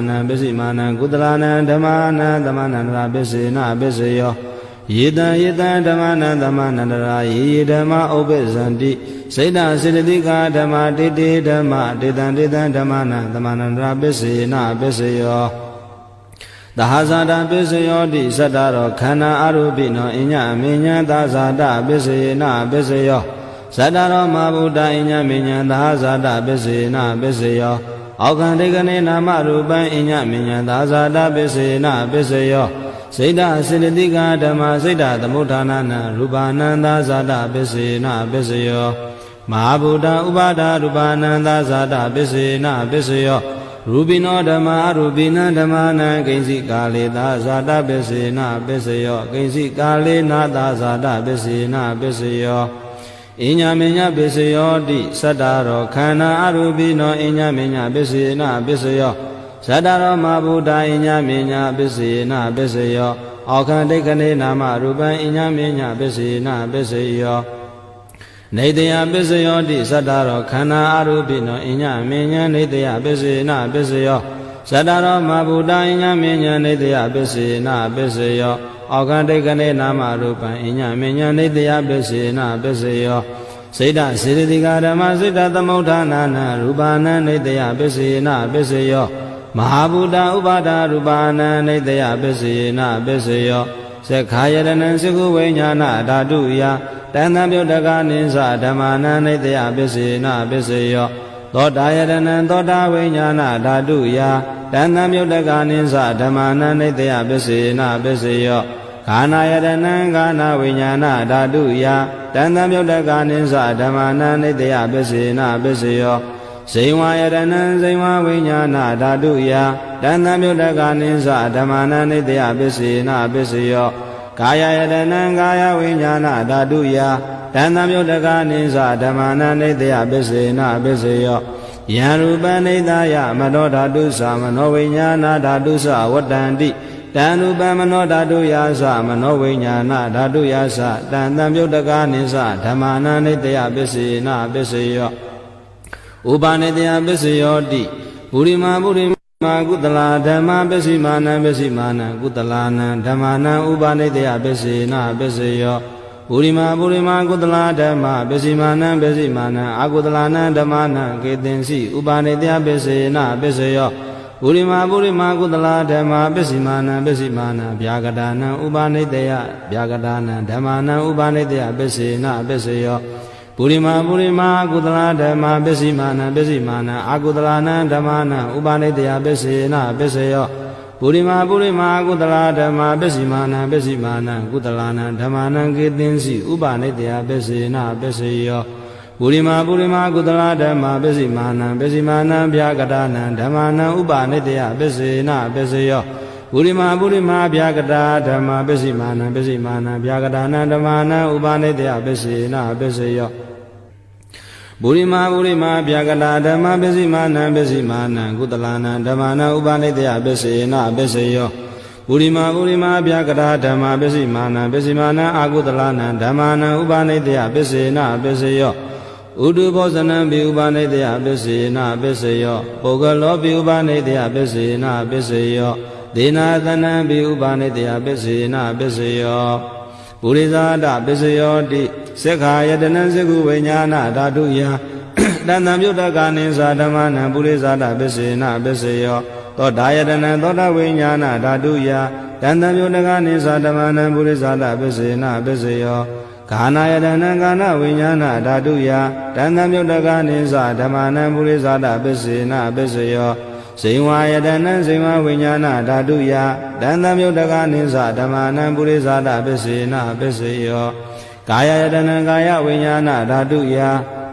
A: နံကုသလနံဓမ္မာနံသမန္တရပစ္စေနပစ္စယော ယေတံဓမ္မနံဓမ္မနန္တရာယေဓမ္မဥပ္ပဇန္တိစိတ်တစေတသိကာဓမ္မတေတေဓမ္မတေတံဓမ္မနံဓမ္မနန္တရာပစ္စေနပစ္စယောသဟဇာတပစ္စယောတိသတ္တရောခန္ဓာအရူပိနောအညအမေညာသဇာတပစ္စေနပစ္စယောသတ္တရောမဗုဒ္ဓအညမေညာသဟဇာတပစ္စေနပစ္စယောအောက္ခန္တိကနေနာမရူပံအညမေညာသဇာတပစ္စေနပစ္စယောစိတ်တစေတသိကာဓမ္မစိတ်တသမုဋ္ဌာနနာရူပနန္တဇာတပစ္စေနပစ္စယောမဟာဗုဒ္ဓဥပါဒရူပနန္တဇာတပစ္စေနပစ္စယောရူပိနောဓမ္မာရူပိနံဓမ္မာနံကိဉ္စီကာလေသာဇာတပစ္စေနပစ္စယောကိဉ္စီကာလေနာသာဇာတပစ္စေနပစ္စယောအညမေညပစ္စယောတိသတ္တရောခန္ဓာအရူပိနောအညမေညပစ္စေနပစ္စယောသတ္တရောမဗုဒ္ဓအညမေညပစ္စေနပစ္စယောအောက္ခန္တိကနေနာမရူပံအညမေညပစ္စေနပစ္စယောနေတယပစ္စယောတိသတ္တရောခန္ဓာအရူပိနောအညမေညနေတယပစ္စေနပစ္စယောသတ္တရောမဗုဒ္ဓအညမေညနေတယပစ္စေနပစ္စယောအောက္ခန္တိကနေနာမရူပံအညမေညနေတယပစ္စေနပစ္စယောစိတ်တစေတသိကာဓမ္မစိတ်တသမုဋ္ဌာနာနာရူပနံနေတယပစ္စေနပစ္စယောမဟာဗုဒ္ဓဥပါဒရူပနံနေတယပစ္စေနပစ္စယောသက္ခာယတနံသကုဝိညာဏဓာတုယတဏ္ဍပြုတ်တကနိသဓမ္မာနံနေတယပစ္စေနပစ္စယောသောတာယတနံသောတာဝိညာဏဓာတုယတဏ္ဍပြုတ်တကနိသဓမ္မာနံနေတယပစ္စေနပစ္စယောခာနာယတနံခာနာဝိညာဏဓာတုယတဏ္ဍပြုတ်တကနိသဓမ္မာနံနေတယပစ္စေနပစ္စယောဇိဝယတနံဇိဝဝိညာဏဓာတုယတဏ္ဍပြုတ်တကနိသဓမ္မာနံနေတယပစ္စေနပစ္စယောကာယယတနံကာယဝိညာဏဓာတုယတဏ္ဍပြုတ်တကနိသဓမ္မာနံနေတယပစ္စေနပစ္စယောယံရူပနိတယမနောဓာတုသမနောဝိညာဏဓာတုသဝတ္တန္တိတံရူပမနောဓာတုယာသမနောဝိညာဏဓာတုယာသတံတံပြုတ်တကနိသဓမ္မာနံနေတယပစ္စေနပစ္စယောဥပါနေတယပစ္စယောတိပုရိမာကုတလာဓမ္မပစ္စည်းမာနံပစ္စည်းမာနံကုတလာနံဓမ္မာနံဥပါနေတယပစ္စေနပစ္စယောပုရိမာကုတလာဓမ္မပစ္စည်းမာနံပစ္စည်းမာနံအာကုတလာနံဓမ္မာနံကေတင်စီဥပါနေတယပစ္စေနပစ္စယောပုရိမာကုတလာဓမ္မပစ္စည်းမာနံပစ္စည်းမာနံဗျာကတာနံဥပါနေတယဗျာကတာနံဓမ္မာနံဥပါနေတယပစ္စေနပစ္စယောပုရိမာကုတလာဓမ္မပစ္စည်းမာနံပစ္စည်းမာနံအာကုတလာနံဓမ္မာနံဥပါနေတယပစ္စေနပစ္စယောပုရိမာကုတလာဓမ္မပစ္စည်းမာနံပစ္စည်းမာနံကုတလာနံဓမ္မာနံကေတင်စီဥပါနေတယပစ္စေနပစ္စယောပုရိမာကုတလာဓမ္မပစ္စည်းမာနံဗျာကတာနံဓမ္မာနံဥပါနေတယပစ္စေနပစ္စယောပုရိမာဗျာကတာဓမ္မပစ္စည်းမာနံဗျာကတာနံဓမ္မာနံဥပါနေတယပစ္စေနပစ္စယောပုရိမာဗျာကတာဓမ္မပစ္စည်းမာနံကုတလာနံဓမ္မာနံဥပါနေတယပစ္စေနပစ္စယောပုရိမာဗျာကတာဓမ္မပစ္စည်းမာနံအာကုတလာနံဓမ္မာနံဥပါနေတယပစ္စေနပစ္စယောဥဒုဘောဇနံပိဥပါနေတယပစ္စေနပစ္စယောပုဂ္ဂလောပိဥပါနေတယပစ္စေနပစ္စယောဒေနာသနံပိဥပါနေတယပစ္စေနပစ္စယောပုရိသဒပစ္စယောတိသက္ခာယတနံသကုဝိညာဏဓာတုယတဏ္ဍပြုတ်တကနိသဓမ္မာနံပုရိသဒပစ္စေနပစ္စယောသောတာယတနံသောတာဝိညာဏဓာတုယတဏ္ဍပြုတ်တကနိသဓမ္မာနံပုရိသဒပစ္စေနပစ္စယောခာနာယတနံကာနဝိညာဏဓာတုယတဏ္ဍပြုတ်တကနိသဓမ္မာနံပုရိသဒပစ္စေနပစ္စယောဇိဝယတနံဇိဝဝိညာဏဓာတုယတဏ္ဍပြုတ်တကနိသဓမ္မာနံပုရိသဒပစ္စေနပစ္စယောကာယယတနံကာယဝိညာဏဓာတုယ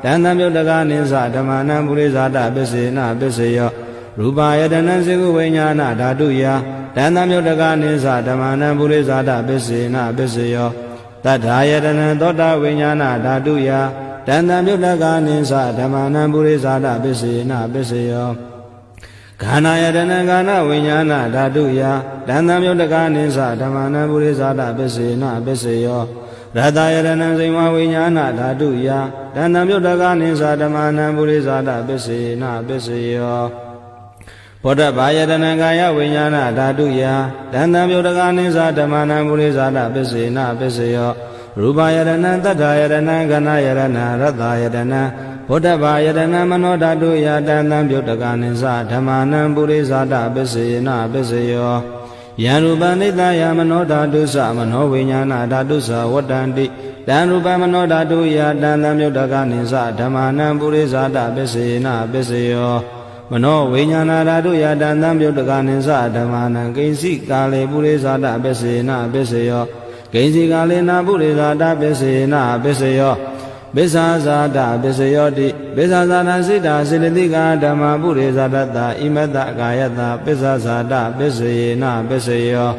A: တဏ္ဍပြုတ်တကနိသဓမ္မာနံပုရိသဒပစ္စေနပစ္စယောရူပယတနံသကုဝိညာဏဓာတုယတဏ္ဍပြုတ်တကနိသဓမ္မာနံပုရိသဒပစ္စေနပစ္စယောတတ္ထာယတနံသောတာဝိညာဏဓာတုယတဏ္ဍပြုတ်တကနိသဓမ္မာနံပုရိသဒပစ္စေနပစ္စယောခန္ဓာယတနံခန္ဓာဝိညာဏဓာတုယတဏ္ဍပြုတ်တကနိသဓမ္မာနံပုရိသဒပစ္စေနပစ္စယောရတယတနံဇိဝဝိညာဏဓာတုယတဏ္ဍပြုတ်တကနိသဓမ္မာနံပုရိသဒပစ္စေနပစ္စယော ဘောဓဘာယတနံကာယဝိညာဏဓာတုယတန္တံပြုတ်တကနိသဓမ္မနံပုရိသတာပစ္စေနပစ္စယောရူပယတနံတတ္ထာယတနံခဏယတနံရတ္တယတနံဘောဓဘာယတနံမနောဓာတုယတန္တံပြုတ်တကနိသဓမ္မနံပုရိသတာပစ္စေနပစ္စယောယံရူပနိတယမနောဓာတုသမနောဝိညာဏဓာတုသဝတ္တန္တိတံရူပမနောဓာတုယတန္တံပြုတ်တကနိသဓမ္မနံပုရိသတာပစ္စေနပစ္စယောမနောဝိညာဏဓာတုယတန္တံပြုတ်တကနိသဓမ္မနံကိဉ္စိကာလေပုရိသတာပစ္စေနပစ္စယောကိဉ္စိကာလေနာပုရိသတာပစ္စေနပစ္စယောပစ္ဆာဇာတပစ္စယောတိပစ္ဆာဇာတစိတ္တစေတသိကာဓမ္မပုရိသတတဣမတ္တကာယတပစ္ဆာဇာတပစ္စေနပစ္စယော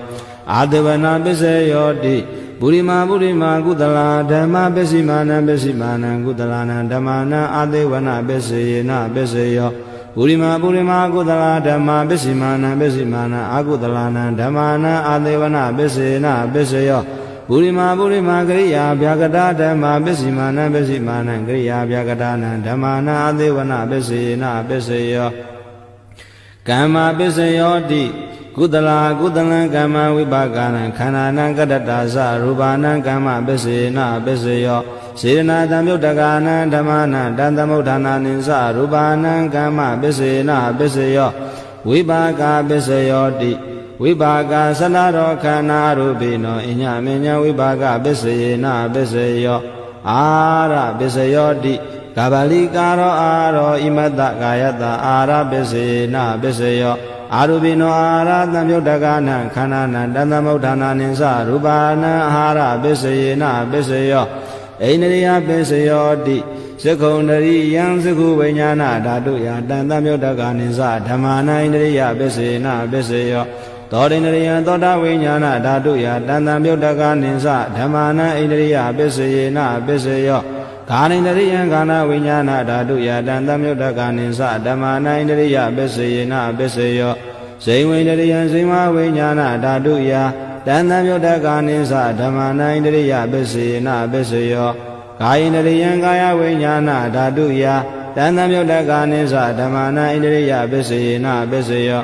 A: အာတဝနာပစ္စယောတိပုရိမာပုရိမာကုသလာဓမ္မပစ္စိမာနံပစ္စိမာနံကုသလာနံဓမ္မနံအာတေဝနာပစ္စေနပစ္စယောပုရိမာပုရိမာကုသလာဓမ္မပစ္စိမာနံပစ္စိမာနံအာကုသလာနံဓမ္မနံအာတေဝနာပစ္စေနပစ္စယောပုရိမာပုရိမာကရိယာဗျာကတာဓမ္မပစ္စိမာနံပစ္စိမာနံကရိယာဗျာကတာနံဓမ္မနံအာတေဝနာပစ္စေနပစ္စယောကမ္မပစ္စယောတိကုသလာကုသလံကမ္မဝိပါကနံခန္ဓာနံကတ္တတာသရူပနံကမ္မပစ္စေနပစ္စယောစေရနာတံမြုတ်တကာနံဓမ္မနံတန်သမုဋ္ဌာနာနိသရူပနံကမ္မပစ္စေနပစ္စယောဝိပါကပစ္စယောတိဝိပါကသနရောခန္ဓာရူပိနောအညမညဝိပါကပစ္စေနပစ္စယောအာရပစ္စယောတိကဗလိကာရောအာရောဣမတ္တကာယတအာရပစ္စေနပစ္စယောအာရူပိနောအာရသံမြုတ်တကနံခန္ဓာနံတန်သမုဋ္ဌာနာနိသရူပနံအာဟာရပစ္စေနပစ္စယောအိန္ဒရိယပစ္စယောတိသက္ခုံတရိယံသက္ခုဝိညာဏဓာတုယတန်သမုတ်တကနိသဓမ္မာနဣန္ဒရိယပစ္စေနပစ္စယောသောတိန္ဒရိယသောတာဝိညာဏဓာတုယတန်သမုတ်တကနိသဓမ္မာနဣန္ဒရိယပစ္စေနပစ္စယောခာနိန္ဒရိယံခန္ဓာဝိညာဏဓာတုယတန်သမုတ်တကနိသဓမ္မာနဣန္ဒရိယပစ္စေနပစ္စယောဇိဝိန္ဒရိယံဇိမဝိညာဏဓာတုယတန်သမုတ်တကနိသဓမ္မာနဣန္ဒရိယပစ္စေနပစ္စယောကာယိန္ဒရိယံကာယဝိညာဏဓာတုယတန်သမုတ်တကနိသဓမ္မာနဣန္ဒရိယပစ္စေနပစ္စယော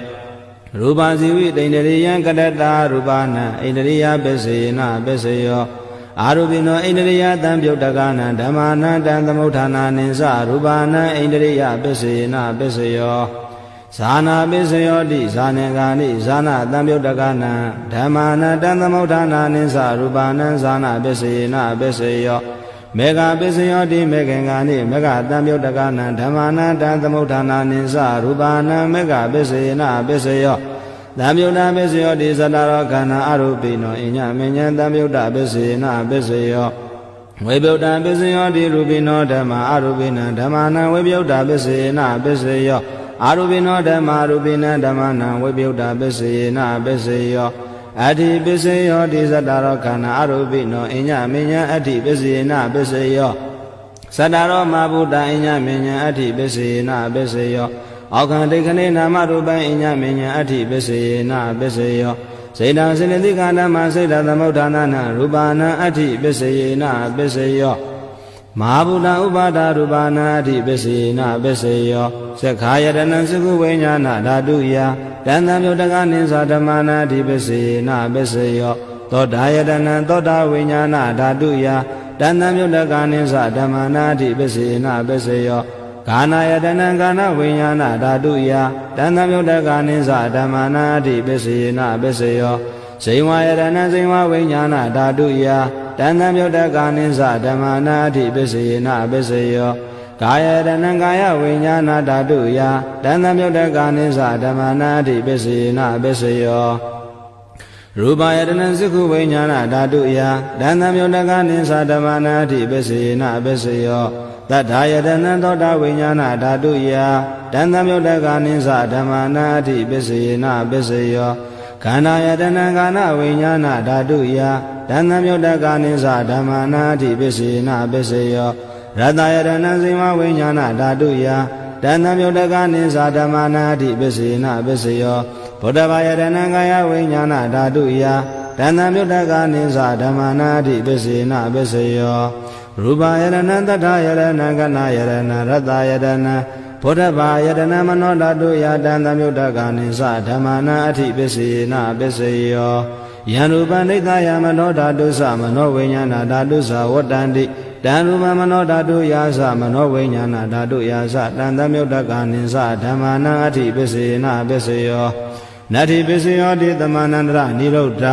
A: ရူပဇီဝိတိန္ဒရိယံကတတရူပနံဣန္ဒရိယပစ္စေနပစ္စယောအာရူပိနောဣန္ဒရိယတံပြုတ်တကနံဓမ္မာနံတံသမုဋ္ဌာနာနိသရူပနံဣန္ဒရိယပစ္စေနပစ္စယောဇာနာပစ္စယောတိဇာနေကာနိဇာနာတံပြုတ်တကနံဓမ္မာနံတံသမုဋ္ဌာနာနိသရူပနံဇာနာပစ္စေနပစ္စယောမေဃပစ္စယောတိမေခင်္ဂာနိမေဃတံပြုတ်တကနံဓမ္မာနံတံသမုဋ္ဌာနာနိသရူပနံမေဃပစ္စေနပစ္စယောတံပြုတ်တပစ္စယောတိသတ္တရောခန္ဓာအရူပိနောအညမဉ္ဇံတံပြုတ်တပစ္စေနပစ္စယောဝိပြုတ်တပစ္စယောတိရူပိနောဓမ္မာအရူပိနံဓမ္မာနံဝိပြုတ်တပစ္စေနပစ္စယောအာရူပိနောဓမ္မာရူပိနံဓမ္မနံဝိပြုတ်တပစ္စေနပစ္စယောအဋ္ဌိပစ္စယောတိသတ္တရောခန္ဓာအရူပိနောအညမဉ္ဇံအဋ္ဌိပစ္စေနပစ္စယောသတ္တရောမဘုဒ္ဓအညမဉ္ဇံအဋ္ဌိပစ္စေနပစ္စယောအောခန္တိခဏေနာမရူပံအညမဉ္ဇံအဋ္ဌိပစ္စေနပစ္စယောစေတံစေနတိကဓမ္မစေတသမုဋ္ဌာနာနရူပနံအဋ္ဌိပစ္စေနပစ္စယောမဟာဗုဒ္ဓဥပါဒရူပနာအဋ္ဌိပစ္စေနပစ္စယောသက္ခာယတနံသကုဝိညာဏဓာတုယတန်တံမြုတ်တကနိသဓမ္မာနာအဋ္ဌိပစ္စေနပစ္စယောသောတာယတနံသောတာဝိညာဏဓာတုယတန်တံမြုတ်တကနိသဓမ္မာနာအဋ္ဌိပစ္စေနပစ္စယောကာနာယတနံကာနဝိညာဏဓာတုယတန်တံမြုတ်တကနိသဓမ္မာနာအဋ္ဌိပစ္စေနပစ္စယောဇိဝယတနံဇိဝဝိညာဏဓာတုယတန်တံမြုတ်တကနိသဓမ္မာနာအဋ္ဌိပစ္စေနပစ္စယောကာယတနံကာယဝိညာဏဓာတုယတန်တံမြုတ်တကနိသဓမ္မာနာအဋ္ဌိပစ္စေနပစ္စယောရူပယတနံသက္ခုဝိညာဏဓာတုယတန်တံမြုတ်တကနိသဓမ္မာနာအဋ္ဌိပစ္စေနပစ္စယောတတ္ထာယတနံသောတာဝိညာဏဓာတုယတန်တံမြုတ်တကနိသဓမ္မာနာအဋ္ဌိပစ္စေနပစ္စယောခန္ဓာယတနံကာနဝိညာဏဓာတုယတန်တံမြုတ်တကနိသဓမ္မာနာအဋ္ဌိပစ္စေနပစ္စယောရတယတနံဇိမဝိညာဏဓာတုယတန်တံမြုတ်တကနိသဓမ္မာနာအဋ္ဌိပစ္စေနပစ္စယောဗုဒ္ဓဘာယတနံကာယဝိညာဏဓာတုယတန်တံမြုတ်တကနိသဓမ္မာနာအဋ္ဌိပစ္စေနပစ္စယောရူပယတနံတတ္ထာယတနံကနာယတနံရတယတနံ ဗုဒ္ဓဘာယတနာမနောဓာတုယတံသမြုတ္တကနိသဓမ္မာနာအဋ္ဌိပစ္စေနပစ္စယောယံရူပနိတယမနောဓာတုသမနောဝိညာဏဓာတုသဝတ္တန္တိတံရူပမနောဓာတုယာသမနောဝိညာဏဓာတုယာသတံသမြုတ္တကနိသဓမ္မာနာအဋ္ဌိပစ္စေနပစ္စယောနတ္ထိပစ္စယောတိသမန္တရနိရုဒ္ဓ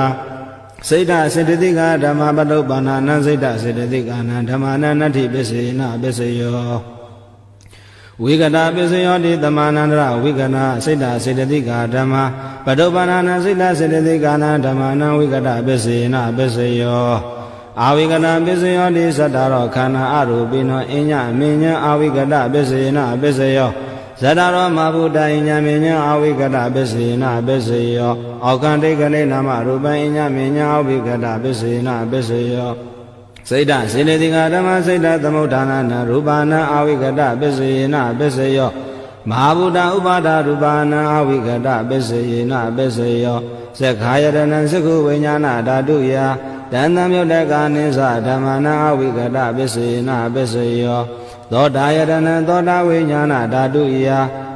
A: စိတ်တစေတသိကဓမ္မပတုပ္ပန္နနစိတ်တစေတသိကနဓမ္မနနတ္ထိပစ္စေနပစ္စယောဝိကတပစ္စယောတိသမန္တရဝိကနာစိတ်တစေတသိကဓမ္မပတုပ္ပန္နစိတ်တစေတသိကနဓမ္မနဝိကတပစ္စေနပစ္စယောအာဝိကတပစ္စယောတိသတ္တရောခန္ဓာအရူပိနောအညမင်းညာအာဝိကတပစ္စေနပစ္စယောဇတရောမဘုဒ္ဓအိညာမင်းညာအာဝိကတပစ္စေနပစ္စယောအောကံတိကလေနာမရူပံအိညာမင်းညာအာဝိကတပစ္စေနပစ္စယောစိတ်တစေတသိကဓမ္မစိတ်တသမုဋ္ဌာနာရူပနာအာဝိကတပစ္စေနပစ္စယောမဟာဗုဒ္ဓဥပါဒရူပနာအာဝိကတပစ္စေနပစ္စယောသက္ခာယတနံသက္ခုဝိညာဏဓာတုယတန်တမြုတ္တကနိသဓမ္မနာအာဝိကတပစ္စေနပစ္စယောသောတာယတနံသောတာဝိညာဏဓာတုယ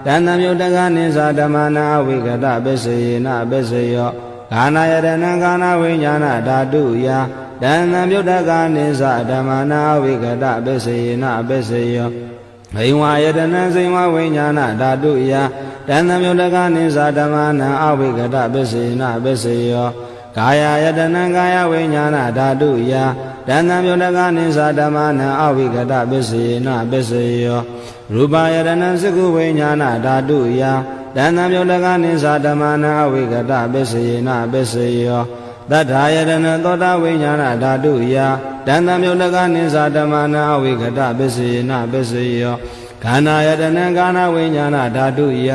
A: တန်တမြုတ္တကနိသဓမ္မနာအာဝိကတပစ္စေနပစ္စယောဂာနာယတနံဂာနာဝိညာဏဓာတုယတန်တမြုတ္တကနိသဓမ္မနာအာဝိကတပစ္စေနပစ္စယောဘိဝါယတနံစိဝဝိညာဏဓာတုယတန်တမြုတ္တကနိသဓမ္မနာအာဝိကတပစ္စေနပစ္စယောကာယယတနံကာယဝိညာဏဓာတုယတန်တမြုတ္တကနိသဓမ္မနာအာဝိကတပစ္စေနပစ္စယောရူပယတနံသက္ခုဝိညာဏဓာတုယတန်တမြုတ္တကနိသဓမ္မနာအာဝိကတပစ္စေနပစ္စယောသတ္ထာယတနံသောတာဝိညာဏဓာတုယတန်တမြုတ္တကနိသဓမ္မနာအာဝိကတပစ္စေနပစ္စယောခန္ဓာယတနံကာဏဝိညာဏဓာတုယ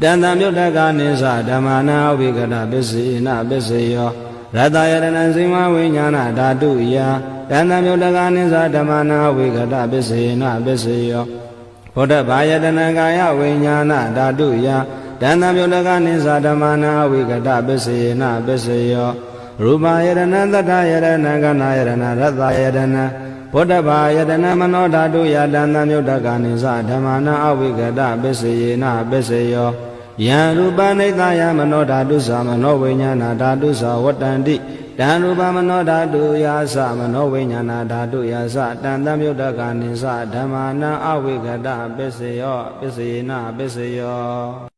A: တန်တမြုတ္တကနိသဓမ္မနာအာဝိကတပစ္စေနပစ္စယောရတယတနံစိမဝိညာဏဓာတုယတန်တမြုတ္တကနိသဓမ္မနာအာဝိကတပစ္စေနပစ္စယောဗုဒ္ဓဘာယတနံကာယဝိညာဏဓာတုယတန်တမြုတ္တကနိသဓမ္မနာအာဝိကတပစ္စေနပစ္စယောရူပယတနံသတ္တယတနံကနာယတနံရတယတနံဗုဒ္ဓဘာယတနံမနောဓာတုယတန်တမြုတ္တကနိသဓမ္မနာအာဝိကတပစ္စေနပစ္စယောယံရူပနိတယမနောဓာတုသမနောဝိညာဏဓာတုသဝတ္တန္တိတံရူပမနောဓာတုယာသမနောဝိညာဏဓာတုယာသတန်တမြုတ္တကနိသဓမ္မနာအာဝိကတပစ္စယောပစ္စေနပစ္စယော